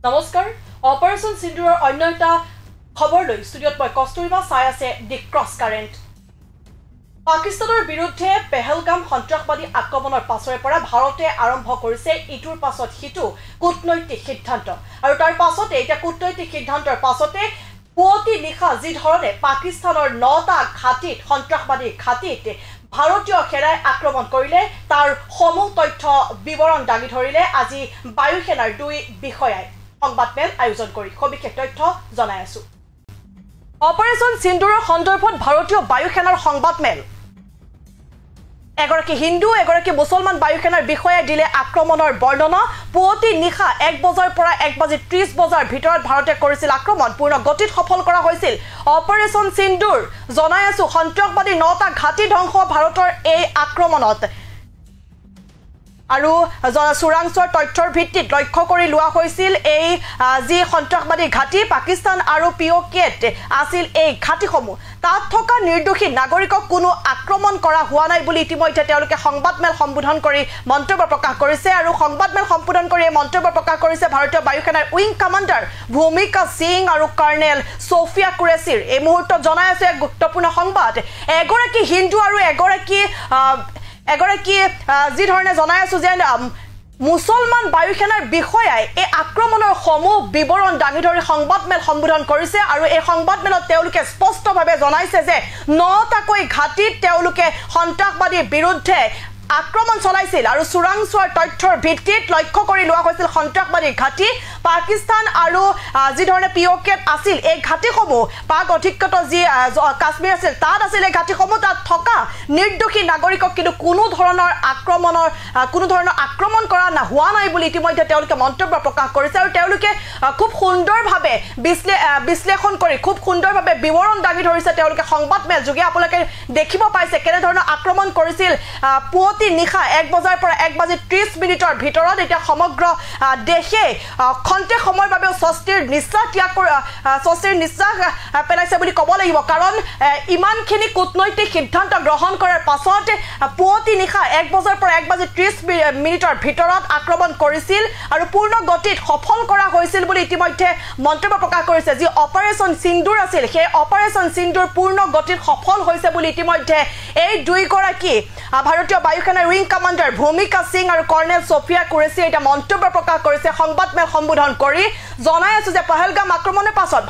নমস্কাৰ অপাৰেশন সিন্দুৰৰ অন্য এটা খবৰ লৈ ষ্টুডিঅ'ত মই কস্তুৰিবা চাই আছে দি ক্ৰছ কাৰেণ্ট পাকিস্তানৰ বিৰুদ্ধে পেহেলগাম সন্ত্ৰাসবাদী আক্ৰমণৰ পাছৰে পৰা ভাৰতে আৰম্ভ কৰিছে ইটোৰ পাছত হিটো কূটনৈতিক সিদ্ধান্ত আৰু তাৰ পাছতে এটা কূটনৈতিক সিদ্ধান্তৰ পাছতে পুৱতি নিশা যি ধৰণে পাকিস্তানৰ 9টা ঘাটিত সন্ত্ৰাসবাদী ঘাটিত ভাৰতীয় সেনাই আক্ৰমণ কৰিলে তাৰ সমূহ তথ্য বিৱৰণ দাঙি ধৰিলে আজি বায়ু সেনাৰ দুই বিষয়াই সংবাদমেল আয়োজন কৰি সবিশেষ তথ্য জনাই আছো অপাৰেশন সিন্দুৰৰ সন্দৰ্ভত ভাৰতীয় বায়ু সেনাৰ সংবাদমেল এগৰাকী হিন্দু এগৰাকী মুছলমান বায়ু সেনাৰ বিষয়াই দিলে আক্ৰমণৰ বৰ্ণনা পুৱতি নিশা 1 বজাৰ পৰা 1:30 বজাৰ ভিতৰত ভাৰতে কৰিছিল আক্ৰমণ পূৰ্ণ গতিত সফল কৰা হৈছিল অপাৰেশন সিন্দুৰ জনাই আছো সন্ত্ৰাসবাদী 9টা ঘাটি ধ্বংস ভাৰতৰ এই আক্ৰমণত আৰু চোৰাংচোৱাৰ তথ্যৰ ভিত্তিত লক্ষ্য কৰি লোৱা হৈছিল এই যি সন্ত্ৰাসবাদী ঘাটি পাকিস্তান আৰু পিঅকেট আছিল এই ঘাটিসমূহ তাত থকা নিৰ্দোষী নাগৰিকক কোনো আক্ৰমণ কৰা হোৱা নাই বুলি ইতিমধ্যে তেওঁলোকে সংবাদমেল সম্বোধন কৰি মন্তব্য প্ৰকাশ কৰিছে আৰু সংবাদমেল সম্বোধন কৰি এই মন্তব্য প্ৰকাশ কৰিছে ভাৰতীয় বায়ু সেনাৰ উইং কমাণ্ডাৰ ভূমিকা সিং আৰু কৰ্নেল সোফিয়া কুৰেছিৰ এই মুহূৰ্তত জনাই আছে এক গুৰুত্বপূৰ্ণ সংবাদ এগৰাকী হিন্দু আৰু এগৰাকী যি ধৰণে জনাই আছো যে মুছলমান বায়ু সেনাৰ বিষয়াই এই আক্ৰমণৰ সমূহ বিৱৰণ দাঙি ধৰি সংবাদমেল সম্বোধন কৰিছে আৰু এই সংবাদমেলত তেওঁলোকে স্পষ্টভাৱে জনাইছে যে 9টাকৈ ঘাটিত তেওঁলোকে সন্ত্ৰাসবাদীৰ বিৰুদ্ধে আক্ৰমণ চলাইছিল আৰু চোৰাংচোৱাৰ তথ্যৰ ভিত্তিত লক্ষ্য কৰি লোৱা হৈছিল সন্ত্ৰাসবাদী ঘাটি পাকিস্তান আৰু যি ধৰণে পিঅকেট আছিল এই ঘাটিসমূহ পাক অধিকৃত যি কাশ্মীৰ আছিল তাত আছিল এই ঘাটিসমূহ তাত থকা নিৰ্দোষী নাগৰিকক কিন্তু কোনো ধৰণৰ আক্ৰমণ কৰা হোৱা নাই বুলি ইতিমধ্যে তেওঁলোকে মন্তব্য প্ৰকাশ কৰিছে আৰু তেওঁলোকে খুব সুন্দৰভাৱে বিশ্লেষণ কৰি খুব সুন্দৰভাৱে বিৱৰণ দাঙি ধৰিছে তেওঁলোকে সংবাদমেল যোগে আপোনালোকে দেখিব পাইছে কেনে ধৰণৰ আক্ৰমণ কৰিছিল পুৱতি নিশা 1 বজাৰ পৰা 1:30 মিনিটৰ ভিতৰত এটা সমগ্ৰ দেশে খন্তে সময়ৰ বাবে স্বস্তিৰ নিশ্বাস পেলাইছে বুলি ক'ব লাগিব কাৰণ ইমানখিনি কূটনৈতিক সিদ্ধান্ত গ্ৰহণ কৰাৰ পাছত পুৱতি নিশা 1 বজাৰ পৰা 1:30 মিনিটৰ ভিতৰত আক্ৰমণ কৰিছিল আৰু পূৰ্ণ গতিত সফল কৰা হৈছিল বুলি ইতিমধ্যে মন্তব্য প্ৰকাশ কৰিছে যি অপাৰেশন সিন্দুৰ আছিল সেই অপাৰেশন সিন্দুৰ পূৰ্ণ গতিত সফল হৈছে বুলি ইতিমধ্যে এই দুইগৰাকী ভাৰতীয় বায়ু সেনাৰ উইং কমাণ্ডাৰ ভূমিকা সিং আৰু কৰ্নেল সোফিয়া কুৰেছি এটা মন্তব্য প্ৰকাশ কৰিছে সংবাদমেল সম্বোধন কৰি জনাই আছে যে পেহেলগাম আক্ৰমণৰ পাছত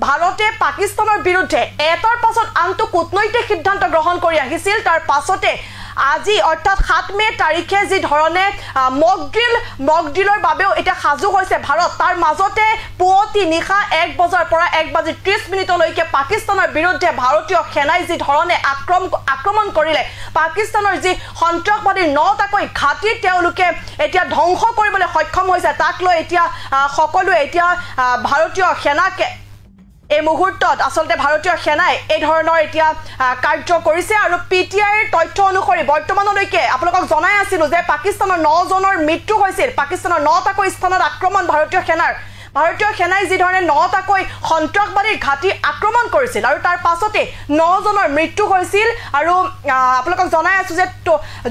ভাৰতে পাকিস্তানৰ বিৰুদ্ধে এটাৰ পাছত আনটো কূটনৈতিক সিদ্ধান্ত গ্ৰহণ কৰি আহিছিল তাৰ পাছতে আজি অৰ্থাৎ 7 মে তাৰিখে যি ধৰণে মক ড্ৰিলৰ বাবেও এটা সাজু হৈছে ভাৰত তাৰ মাজতে পুৱতি নিশা 1 বজাৰ পৰা 1:30 মিনিটলৈকে পাকিস্তানৰ বিৰুদ্ধে ভাৰতীয় সেনাই যি ধৰণে আক্ৰমণ কৰিলে পাকিস্তানৰ যি সন্ত্ৰাসবাদী 9টাকৈ ঘাটি তেওঁলোকে এতিয়া ধ্বংস কৰিবলৈ সক্ষম হৈছে তাক লৈ এতিয়া সকলোৱে এতিয়া ভাৰতীয় সেনাকে এই মুহূৰ্তত আসলতে ভাৰতীয় সেনাই এই ধৰণৰ এতিয়া কাৰ্য কৰিছে আৰু পিটিআইৰ তথ্য অনুসৰি বৰ্তমানলৈকে আপোনালোকক জনাই আছিলো যে পাকিস্তানৰ 9 জনৰ মৃত্যু হৈছিল পাকিস্তানৰ 9টাকৈ স্থানত আক্ৰমণ ভাৰতীয় সেনাই যি ধৰণে 9টাকৈ সন্ত্ৰাসবাদী ঘাটি আক্ৰমণ কৰিছিল আৰু তাৰ পাছতে 9 জনৰ মৃত্যু হৈছিল আৰু আপোনালোকক জনাই আছো যে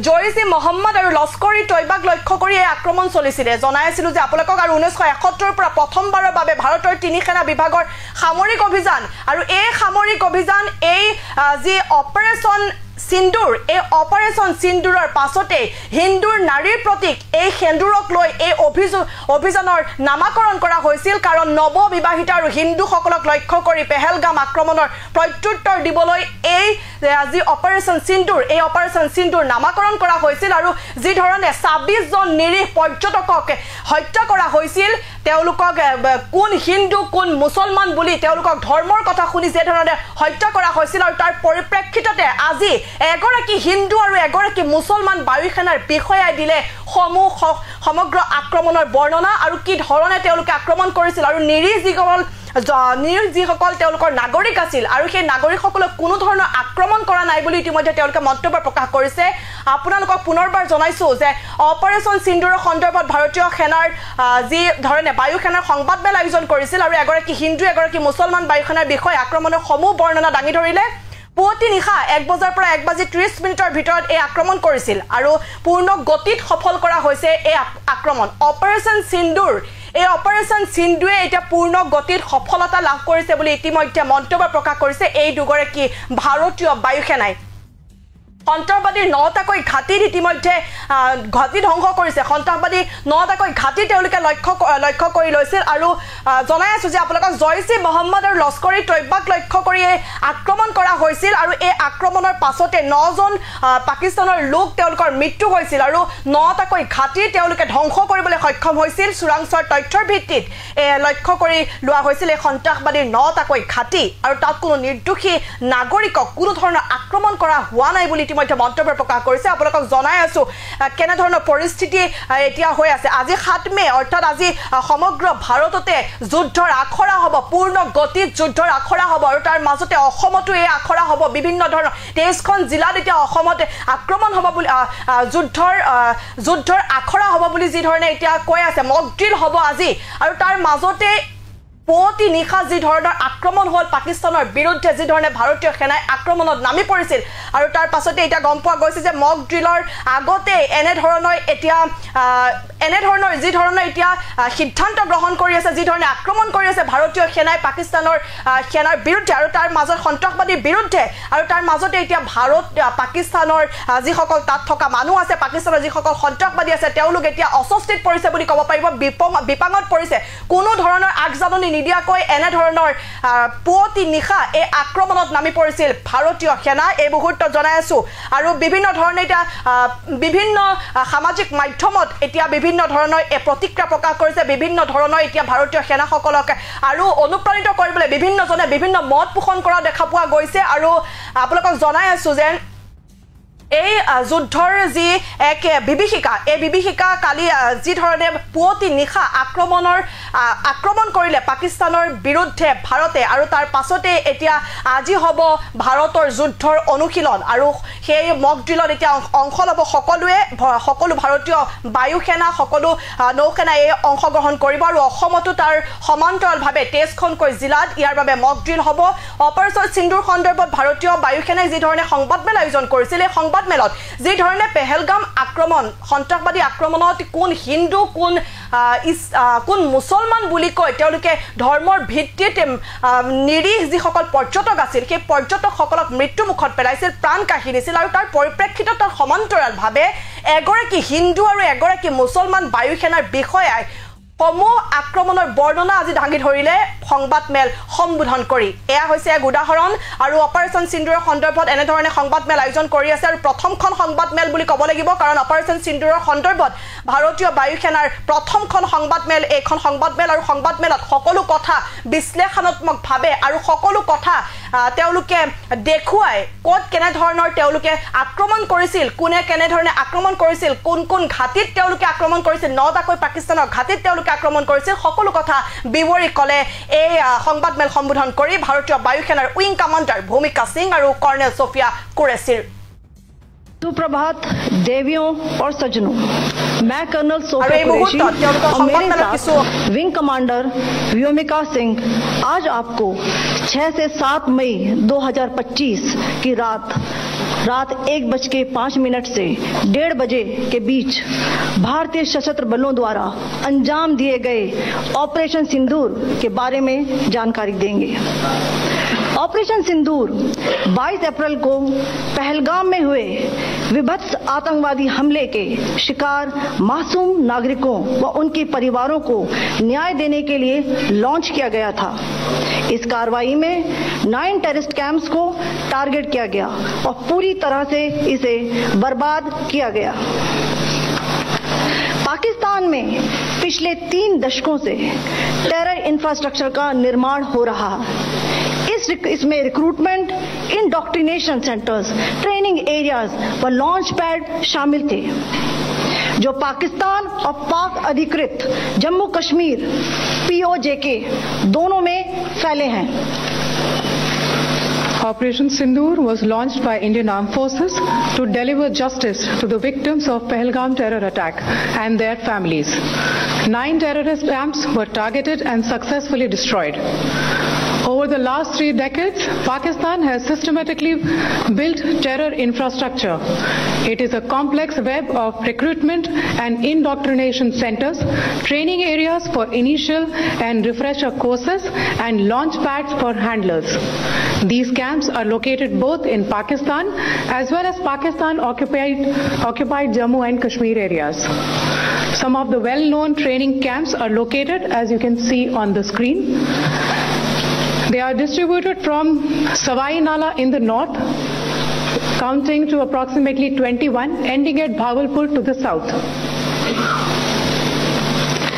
জৈশ-ই মহম্মদ আৰু লস্কৰ-ই তৈবাক লক্ষ্য কৰি এই আক্ৰমণ চলিছিল জনাই আছিলো যে আপোনালোকক আৰু 1971 পৰা প্ৰথমবাৰৰ বাবে ভাৰতৰ 3 সেনা বিভাগৰ সামৰিক অভিযান আৰু এই সামৰিক অভিযান এই যি অপাৰেশন সিন্দুৰ এই অপাৰেশন সিন্দুৰৰ পাছতে হিন্দুৰ নাৰীৰ প্ৰতীক এই সেন্দুৰক লৈ এই অভিযানৰ নামাকৰণ কৰা হৈছিল কাৰণ নৱবিবাহিত আৰু হিন্দুসকলক লক্ষ্য কৰি পেহেলগাম আক্ৰমণৰ প্ৰত্যুত্তৰ দিবলৈ এই যি অপাৰেশন সিন্দুৰ নামাকৰণ কৰা হৈছিল আৰু যি ধৰণে 26 জন নিৰীহ পৰ্যটকক হত্যা কৰা হৈছিল তেওঁলোকক কোন হিন্দু কোন মুছলমান বুলি তেওঁলোকক ধৰ্মৰ কথা শুনি যে ধৰণে হত্যা কৰা হৈছিল আৰু তাৰ পৰিপ্ৰেক্ষিততে আজি এগৰাকী হিন্দু আৰু এগৰাকী মুছলমান বায়ু সেনাৰ বিষয়াই দিলে সমগ্ৰ আক্ৰমণৰ বৰ্ণনা আৰু কি ধৰণে তেওঁলোকে আক্ৰমণ কৰিছিল আৰু নিৰীহ যিসকল তেওঁলোকৰ নাগৰিক আছিল আৰু সেই নাগৰিকসকলক কোনো ধৰণৰ আক্ৰমণ কৰা নাই বুলি ইতিমধ্যে তেওঁলোকে মন্তব্য প্ৰকাশ কৰিছে আপোনালোকক পুনৰবাৰ জনাইছো যে অপাৰেশন সিন্দুৰৰ সন্দৰ্ভত ভাৰতীয় সেনাৰ যি ধৰণে বায়ু সেনাৰ সংবাদমেল আয়োজন কৰিছিল আৰু এগৰাকী হিন্দু এগৰাকী মুছলমান বায়ু সেনাৰ বিষয়ে আক্ৰমণৰ সমূহ বৰ্ণনা দাঙি ধৰিলে পুৱতি নিশা 1 বজাৰ পৰা 1:30 মিনিটৰ ভিতৰত এই আক্ৰমণ কৰিছিল আৰু পূৰ্ণ গতিত সফল কৰা হৈছে এই আক্ৰমণ অপাৰেশন সিন্দুৰ এই অপাৰেশ্যন সিন্ধুৱে এটা পূৰ্ণ গতিত সফলতা লাভ কৰিছে বুলি ইতিমধ্যে মন্তব্য প্ৰকাশ কৰিছে এই দুগৰাকী ভাৰতীয় বায়ু সেনাই সন্ত্ৰাসবাদীৰ 9টাকৈ ঘাটিত ইতিমধ্যে ঘাটি ধ্বংস কৰিছে সন্ত্ৰাসবাদী 9টাকৈ ঘাটি তেওঁলোকে লক্ষ্য কৰি লৈছিল আৰু জনাই আছো যে আপোনালোকক জয়সি মহম্মদ আৰু লস্কৰী তৈবাক লক্ষ্য কৰি আক্ৰমণ কৰা হৈছিল আৰু এই আক্ৰমণৰ পাছতে 9জন পাকিস্তানৰ লোক তেওঁলোকৰ মৃত্যু হৈছিল আৰু 9টাকৈ ঘাটি তেওঁলোকে ধ্বংস কৰিবলৈ সক্ষম হৈছিল চোৰাংচোৱাৰ তথ্যৰ ভিত্তিত লক্ষ্য কৰি লোৱা হৈছিল এই সন্ত্ৰাসবাদীৰ 9টাকৈ ঘাটি আৰু তাত কোনো নিৰ্দোষী নাগৰিকক কোনো ধৰণৰ আক্ৰমণ কৰা হোৱা নাই বুলি ইতিমধ্যে মন্তব্য প্ৰকাশ কৰিছে আপোনালোকক জনাই আছো কেনে ধৰণৰ পৰিস্থিতি এতিয়া হৈ আছে আজি 7 মে অৰ্থাৎ আজি সমগ্ৰ ভাৰততে যুদ্ধৰ আখৰা হ'ব পূৰ্ণ গতিত যুদ্ধৰ আখৰা হ'ব আৰু তাৰ মাজতে অসমতো এই আখৰা হ'ব বিভিন্ন ধৰণৰ 23খন জিলাত এতিয়া অসমতে আক্ৰমণ হ'ব বুলি যুদ্ধৰ আখৰা হ'ব বুলি যি ধৰণে এতিয়া কৈ আছে মক ড্ৰিল হ'ব আজি আৰু তাৰ মাজতে পুৱতি নিশা যি ধৰণৰ আক্ৰমণ হ'ল পাকিস্তানৰ বিৰুদ্ধে যি ধৰণে ভাৰতীয় সেনাই আক্ৰমণত নামি পৰিছিল আৰু তাৰ পাছতে এটা গম পোৱা গৈছে যে মক ড্ৰিলৰ আগতে এনে ধৰণৰ যি ধৰণৰ এতিয়া সিদ্ধান্ত গ্ৰহণ কৰি আছে যি ধৰণে আক্ৰমণ কৰি আছে ভাৰতীয় সেনাই পাকিস্তানৰ সেনাৰ বিৰুদ্ধে আৰু তাৰ মাজত সন্ত্ৰাসবাদীৰ বিৰুদ্ধে আৰু তাৰ মাজতে এতিয়া পাকিস্তানৰ যিসকল তাত থকা মানুহ আছে পাকিস্তানৰ যিসকল সন্ত্ৰাসবাদী আছে তেওঁলোক এতিয়া অস্বস্তিত পৰিছে বুলি ক'ব পাৰিব বিপাঙত পৰিছে কোনো ধৰণৰ আগজাননী নিদিয়াকৈ এনে ধৰণৰ পুৱতি নিশা এই আক্ৰমণত নামি পৰিছিল ভাৰতীয় সেনা এই মুহূৰ্তত জনাই আছো আৰু বিভিন্ন ধৰণে এতিয়া বিভিন্ন সামাজিক মাধ্যমত এতিয়া বিভিন্ন ধৰণৰ প্ৰতিক্ৰিয়া প্ৰকাশ কৰিছে বিভিন্ন ধৰণৰ এতিয়া ভাৰতীয় সেনাসকলক আৰু অনুপ্ৰাণিত কৰিবলৈ বিভিন্নজনে বিভিন্ন মত পোষণ কৰা দেখা পোৱা গৈছে আৰু আপোনালোকক জনাই আছো যে এই যুদ্ধৰ যি এক বিভীষিকা কালি যি ধৰণে পুৱতি নিশা আক্ৰমণ কৰিলে পাকিস্তানৰ বিৰুদ্ধে ভাৰতে আৰু তাৰ পাছতে এতিয়া আজি হ'ব ভাৰতৰ যুদ্ধৰ অনুশীলন আৰু সেই মক ড্ৰিলত এতিয়া অংশ ল'ব সকলো ভাৰতীয় বায়ু সেনা সকলো নৌসেনাই এই অংশগ্ৰহণ কৰিব আৰু অসমতো তাৰ সমান্তৰালভাৱে 23খনকৈ জিলাত ইয়াৰ বাবে মক ড্ৰিল হ'ব অপাৰেশ্যন সিন্ধুৰ সন্দৰ্ভত ভাৰতীয় বায়ু সেনাই যি ধৰণে সংবাদমেল আয়োজন কৰিছিল এই মেলত যি ধৰণে পেহেলগাম আক্ৰমণ সন্ত্ৰাসবাদী আক্ৰমণত কোন হিন্দু কোন মুছলমান বুলি কয় তেওঁলোকে ধৰ্মৰ ভিত্তিত নিৰীহ যিসকল পৰ্যটক আছিল সেই পৰ্যটকসকলক মৃত্যুমুখত পেলাইছিল প্ৰাণ কাঢ়ি দিছিল আৰু তাৰ পৰিপ্ৰেক্ষিতত সমান্তৰালভাৱে এগৰাকী হিন্দু আৰু এগৰাকী মুছলমান বায়ু সেনাৰ বিষয়াই সমূহ আক্ৰমণৰ বৰ্ণনা আজি দাঙি ধৰিলে সংবাদমেল সম্বোধন কৰি এয়া হৈছে এক উদাহৰণ আৰু অপাৰেশ্যন সিন্ধুৰ সন্দৰ্ভত এনে ধৰণে সংবাদমেল আয়োজন কৰি আছে আৰু প্ৰথমখন সংবাদমেল বুলি ক'ব লাগিব কাৰণ অপাৰেশ্যন সিন্ধুৰ সন্দৰ্ভত ভাৰতীয় বায়ু সেনাৰ প্ৰথমখন সংবাদমেল এইখন সংবাদমেল আৰু সংবাদমেলত সকলো কথা বিশ্লেষণাত্মকভাৱে আৰু সকলো কথা তেওঁলোকে দেখুৱাই ক'ত কেনে ধৰণৰ তেওঁলোকে আক্ৰমণ কৰিছিল কোনে কেনে ধৰণে আক্ৰমণ কৰিছিল কোন ঘাটিত তেওঁলোকে আক্ৰমণ কৰিছিল 9টাকৈ পাকিস্তানৰ ঘাটিত তেওঁলোকে আক্ৰমণ কৰিছিল সকলো কথা বিৱৰি ক'লে এই সংবাদমেল সম্বোধন কৰি ভাৰতীয় বায়ু সেনাৰ উইং কমাণ্ডাৰ ভূমিকা সিং আৰু কৰ্নেল সোফিয়া কুৰেশিৰ सुप्रभात देवियों और सज्जनों मैं कर्नल सोफिया कुरैशी और मेरे साथ विंग कमांडर व्योमिका सिंह आज आपको 6 से 7 मई 2025 की रात 1:05 से 1:30 बजे के बीच भारतीय सशस्त्र बलों द्वारा अंजाम दिए गए ऑपरेशन सिंदूर के बारे में जानकारी देंगे। ऑपरेशन सिंदूर 22 अप्रैल को पहलगाम में हुए विभत्स आतंकवादी हमले के शिकार मासूम नागरिकों व उनके परिवारों को न्याय देने के लिए लॉन्च किया गया था। इस कार्रवाई में 9 टेररिस्ट कैंप्स को टारगेट किया गया और पूरी तरह से इसे बर्बाद किया गया। पाकिस्तान में पिछले 3 दशकों से टेरर इंफ्रास्ट्रक्चर का निर्माण हो रहा है। इसमें recruitment, indoctrination centres, training areas व लॉन्च पैड शामिल थे जो पाकिस्तान और पाक अधिकृत जम्मू कश्मीर POJK दोनों में फैले हैं। Operation Sindoor was launched by Indian Armed Forces to deliver justice to the victims of Pahalgam terror attack and their families. 9 terrorist camps were targeted and successfully destroyed. Over the last 3 decades, Pakistan has systematically built terror infrastructure. It is a complex web of recruitment and indoctrination centers, training areas for initial and refresher courses, and launch pads for handlers. These camps are located both in Pakistan as well as Pakistan-occupied Jammu and Kashmir areas. Some of the well-known training camps are located, as you can see on the screen. They are distributed from Savai Nala in the north, counting to approximately 21, ending at Bhavalpur to the south.